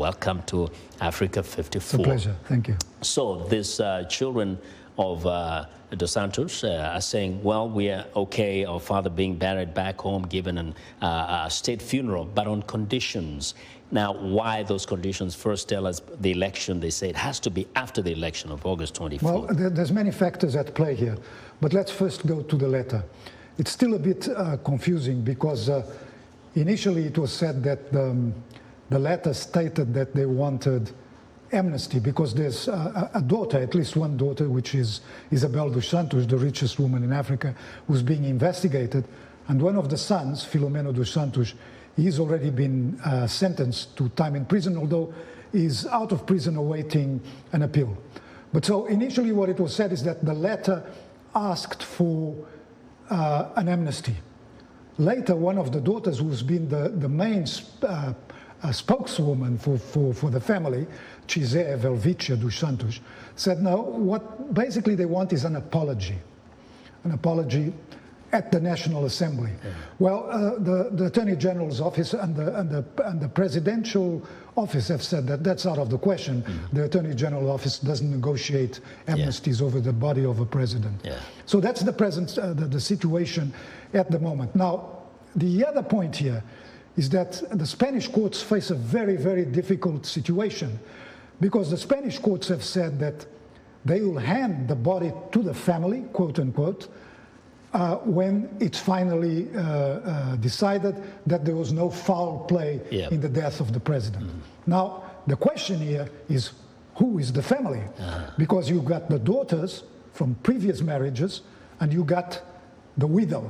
welcome to Africa 54. It's a pleasure. Thank you. So these children of Dos Santos are saying, well, we are okay, our father being buried back home, given a state funeral, but on conditions. Now, why those conditions? First, tell us the election. They say it has to be after the election of August 24th. Well, there's many factors at play here, but let's first go to the letter. It's still a bit confusing because initially it was said that the letter stated that they wanted amnesty because there's a daughter, at least one daughter, which is Isabel dos Santos, the richest woman in Africa, who's being investigated. And one of the sons, Filomeno dos Santos, he's already been sentenced to time in prison, although he's out of prison awaiting an appeal. But so initially what it was said is that the letter asked for an amnesty. Later, one of the daughters, who's been the main spokeswoman for the family, Chisé Velvicia dos Santos, said no, what basically they want is an apology at the National Assembly. Yeah. Well, the Attorney General's office and the Presidential office have said that that's out of the question. Mm-hmm. The Attorney General office doesn't negotiate amnesties over the body of a president. Yeah. So that's the present, the situation at the moment. Now, the other point here is that the Spanish courts face a very, very difficult situation because the Spanish courts have said that they will hand the body to the family, quote unquote, when it's finally decided that there was no foul play in the death of the president. Now, the question here is, who is the family? Because you got the daughters from previous marriages and you got the widow.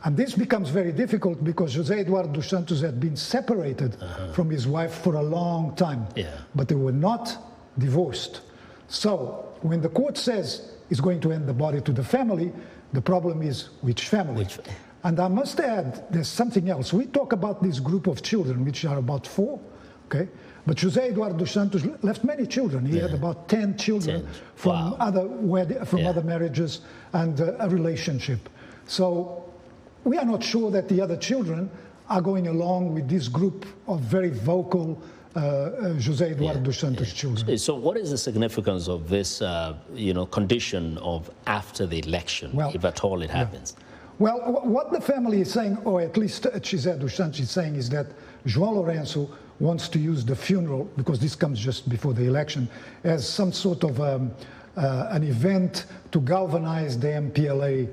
And this becomes very difficult because José Eduardo dos Santos had been separated from his wife for a long time, but they were not divorced. So when the court says it's going to hand the body to the family, the problem is which family? And I must add, there's something else. We talk about this group of children, which are about 4, okay? But José Eduardo dos Santos left many children. He had about 10 children from other marriages and a relationship. So we are not sure that the other children are going along with this group of very vocal José Eduardo dos Santos children. So what is the significance of this, condition of after the election, if at all it happens? Well, what the family is saying, or at least Chisé dos Santos is saying, is that João Lourenço wants to use the funeral, because this comes just before the election, as some sort of an event to galvanize the MPLA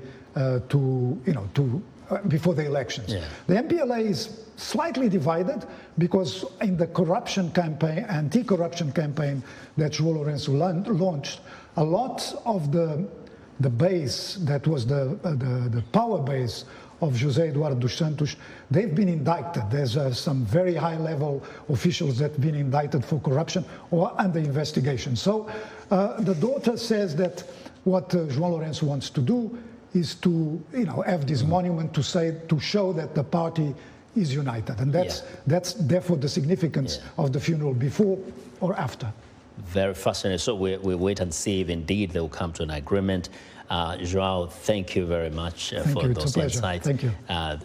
before the elections. The MPLA is slightly divided because in the corruption campaign, anti-corruption campaign that João Lourenço launched, a lot of the base that was the power base of José Eduardo dos Santos, they've been indicted. There's some very high-level officials that have been indicted for corruption or under investigation. So the daughter says that what João Lourenço wants to do is to have this monument to show that the party is united, and that's therefore the significance of the funeral before or after. Very fascinating. So we wait and see if indeed they will come to an agreement. Joao, thank you very much for those insights. Thank you.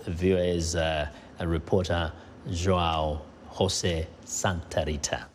VOA's reporter Joao José Santarita.